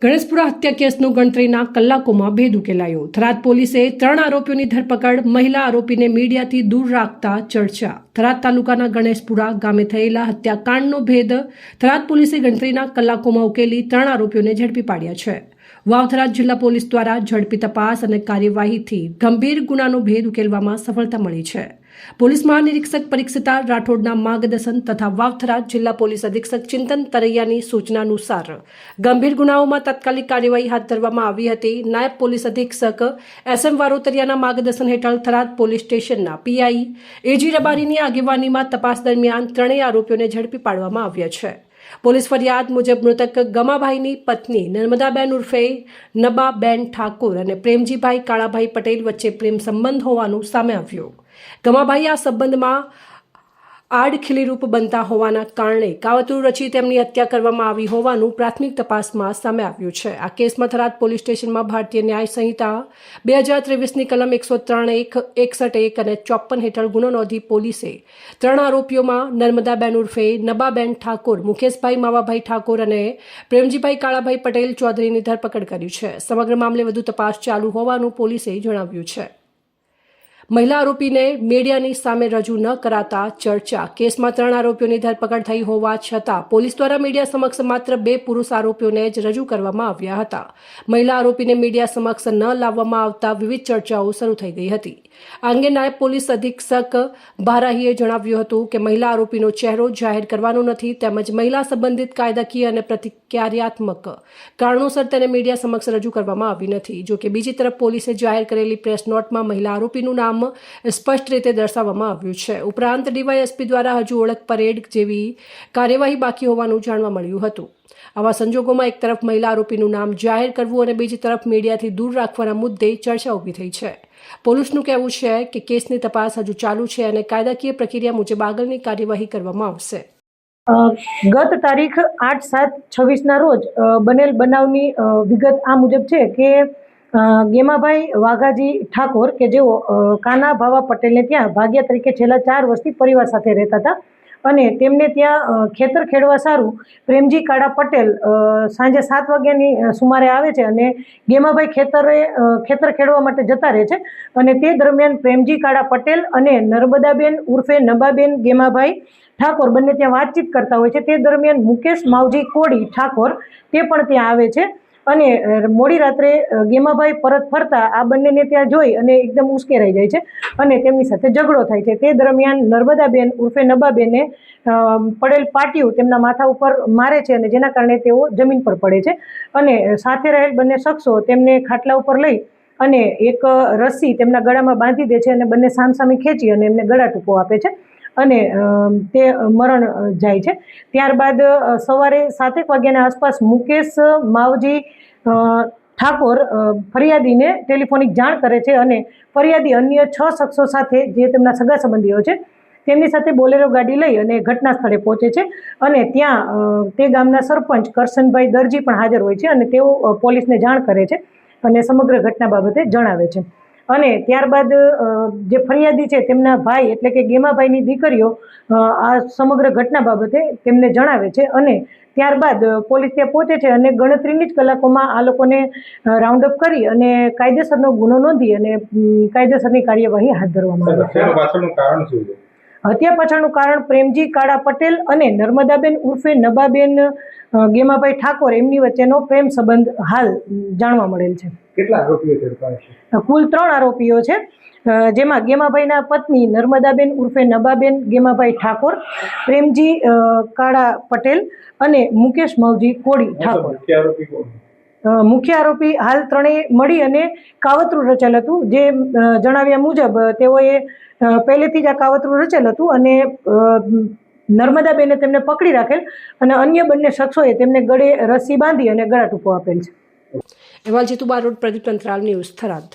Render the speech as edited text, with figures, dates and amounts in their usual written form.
ગણેશપુરા હત્યા કેસનો ગણતરીના કલાકોમાં ભેદ ઉકેલાયો। થરાદ પોલીસે 3 આરોપીઓની ધરપકડ, મહિલા આરોપીને મીડિયાથી દૂર રાખતા ચર્ચા। થરાદ તાલુકાના ગણેશપુરા ગામે થયેલા હત્યાકાંડનો ભેદ થરાદ પોલીસે ગણતરીના કલાકોમાં ઉકેલી 3 આરોપીઓને ઝડપી પાડ્યા છે। વાવ-થરાદ જિલ્લા પોલીસ દ્વારા ઝડપી તપાસ અને કાર્યવાહીથી ગંભીર ગુનાનો ભેદ ઉકેલવામાં સફળતા મળી છે। પોલીસ મહાનિરીક્ષક પરીક્ષિતા રાઠોડના માર્ગદર્શન તથા વાવ-થરાદ જિલ્લા પોલીસ અધિક્ષક ચિંતન તરૈયાની સૂચના અનુસાર ગંભીર ગુનાઓમાં તાત્કાલિક કાર્યવાહી હાથ ધરવામાં આવી હતી। નાયબ પોલીસ અધિક્ષક SM વારોતરિયાના માર્ગદર્શન હેઠળ થરાદ પોલીસ સ્ટેશનના PI AG રબારીની આગેવાનીમાં તપાસ દરમિયાન 3 આરોપીઓને ઝડપી પાડવામાં આવ્યા છે। પોલીસ ફરિયાદ મુજબ મૃતક ગમાભાઈની પત્ની નર્મદાબેન ઉર્ફે નબાબેન ઠાકોર અને પ્રેમજીભાઈ કાળાભાઈ પટેલ વચ્ચે પ્રેમ સંબંધ હોવાનું સામે આવ્યું। ગમાભાઈ આ સંબંધમાં આડખીલીરૂપ બનતા હોવાના કારણે કાવતરું રચી તેમની હત્યા કરવામાં આવી હોવાનું પ્રાથમિક તપાસમાં સામે આવ્યું છે। આ કેસમાં થરાદ પોલીસ સ્ટેશનમાં ભારતીય ન્યાય સંહિતા 2023ની કલમ 103(1), 61(1) અને 54 હેઠળ ગુનો નોંધી પોલીસે 3 આરોપીઓમાં નર્મદાબેન ઉર્ફે નબાબેન ઠાકોર, મુકેશભાઈ માવાભાઈ ઠાકોર અને પ્રેમજીભાઈ કાળાભાઈ પટેલ ચૌધરીની ધરપકડ કરી છે। સમગ્ર મામલે વધુ તપાસ ચાલુ હોવાનું પોલીસે જણાવ્યું છે। મહિલા આરોપીને મીડિયાની સામે રજૂ ન કરાતા ચર્ચા। કેસમાં 3 આરોપીઓની ધરપકડ થઈ હોવા છતાં પોલીસ દ્વારા મીડિયા સમક્ષ માત્ર 2 પુરુષ આરોપીઓને જ રજૂ કરવામાં આવ્યા હતા। મહિલા આરોપીને મીડિયા સમક્ષ ન લાવવામાં આવતા વિવિધ ચર્ચાઓ શરૂ થઈ ગઈ હતી। આ અંગે નાયબ પોલીસ અધિક્ષક બારાહીએ જણાવ્યું હતું કે મહિલા આરોપીનો ચહેરો જાહેર કરવાનો નથી, તેમજ મહિલા સંબંધિત કાયદાકીય અને પ્રતિક્રિયાત્મક કારણોસર તેને મીડિયા સમક્ષ રજૂ કરવામાં આવી નથી। જો કે બીજી તરફ પોલીસે જાહેર કરેલી પ્રેસ નોટમાં મહિલા આરોપીનું નામ સ્પષ્ટ રીતે દર્શાવવામાં આવ્યું છે। ઉપરાંત DYSP દ્વારા હજુ ઓળખ પરેડ જેવી કાર્યવાહી બાકી હોવાનું જાણવા મળ્યું હતું। આવા સંજોગોમાં એક તરફ મહિલા આરોપીનું નામ જાહેર કરવું અને બીજી તરફ મીડિયાથી દૂર રાખવાના મુદ્દે ચર્ચા ઊભી થઈ છે। પોલીસનું કહેવું છે કે કેસની તપાસ હજુ ચાલુ છે અને કાયદાકીય પ્રક્રિયા મુજબ આગળની કાર્યવાહી કરવામાં આવશે। ગત તારીખ 8/7/26ના રોજ બનેલ બનાવની વિગત આ મુજબ છે કે ગેમાભાઈ વાઘાજી ઠાકોર કે જેઓ કાના ભાવા પટેલને ત્યાં ભાગ્યા તરીકે છેલ્લા 4 વર્ષથી પરિવાર સાથે રહેતા હતા અને તેમને ત્યાં ખેતર ખેડવા સારું પ્રેમજી કાળા પટેલ સાંજે 7 વાગ્યાની સુમારે આવે છે અને ગેમાભાઈ ખેતર ખેડવા માટે જતા રહે છે અને તે દરમિયાન પ્રેમજી કાળા પટેલ અને નર્મદાબેન ઉર્ફે નબાબેન ગેમાભાઈ ઠાકોર બંને ત્યાં વાતચીત કરતા હોય છે। તે દરમિયાન મુકેશ માવજી કોડી ઠાકોર તે પણ ત્યાં આવે છે અને મોડી રાત્રે ગેમાભાઈ પરત ફરતા આ બંનેને ત્યાં જોઈ અને એકદમ ઉશ્કેરાઈ જાય છે અને તેમની સાથે ઝઘડો થાય છે। તે દરમિયાન નર્મદાબેન ઉર્ફે નબાબેને પડેલ પાટિયું તેમના માથા ઉપર મારે છે અને જેના કારણે તેઓ જમીન પર પડે છે અને સાથે રહેલ બંને શખ્સો તેમને ખાટલા ઉપર લઈ અને એક રસ્સી તેમના ગળામાં બાંધી દે છે અને બંને સામસામે ખેંચી અને એમને ગળા ટૂંકો આપે છે અને તે મરણ જાય છે। ત્યારબાદ સવારે 7 વાગ્યાના આસપાસ મુકેશ માવજી ઠાકોર ફરિયાદીને ટેલિફોનિક જાણ કરે છે અને ફરિયાદી અન્ય 6 શખ્સો સાથે જે તેમના સગા સંબંધીઓ છે તેમની સાથે બોલેરો ગાડી લઈ અને ઘટના સ્થળે પહોંચે છે અને ત્યાં તે ગામના સરપંચ કરશનભાઈ દરજી પણ હાજર હોય છે અને તેઓ પોલીસને જાણ કરે છે અને સમગ્ર ઘટના બાબતે જણાવે છે અને ત્યારબાદ જે ફરિયાદી છે તેમના ભાઈ એટલે કે ગેમાભાઈની દીકરીઓ આ સમગ્ર ઘટના બાબતે તેમને જણાવે છે અને ત્યારબાદ પોલીસ ત્યાં પહોંચે છે અને ગણતરીની જ કલાકોમાં આ લોકોને રાઉન્ડ અપ કરી અને કાયદેસરનો ગુનો નોંધી અને કાયદેસરની કાર્યવાહી હાથ ધરવામાં આવી છે। હત્યા પાછળનું કારણ પ્રેમજી કાળા પટેલ અને નર્મદાબેન ઉર્ફે નબાબેન ગેમાભાઈ ઠાકોર એમની વચ્ચેનો પ્રેમ સંબંધ હાલ જાણવા મળેલ છે। કેટલા આરોપીઓ ઝડપાયા છે? કુલ 3 આરોપીઓ છે, જેમાં ગેમાભાઈના પત્ની નર્મદાબેન ઉર્ફે નબાબેન ગેમાભાઈ ઠાકોર, પ્રેમજી કાળા પટેલ અને મુકેશ માવજી કોડી ઠાકોર। મુખ્ય આરોપી હાલ 3 મળી અને કાવતરું રચેલ હતું, જે જણાવ્યા મુજબ તેઓએ પહેલેથી જ આ કાવતરું રચેલ હતું અને નર્મદાબેને તેમને પકડી રાખેલ અને અન્ય બંને શખ્સોએ તેમને ગળે રસ્સી બાંધી અને ગળા ટૂંકો આપેલ છે। અહેવાલ જીતુ બારોટ, પ્રદીપ અંતરાલ, ન્યૂઝ થરાદ।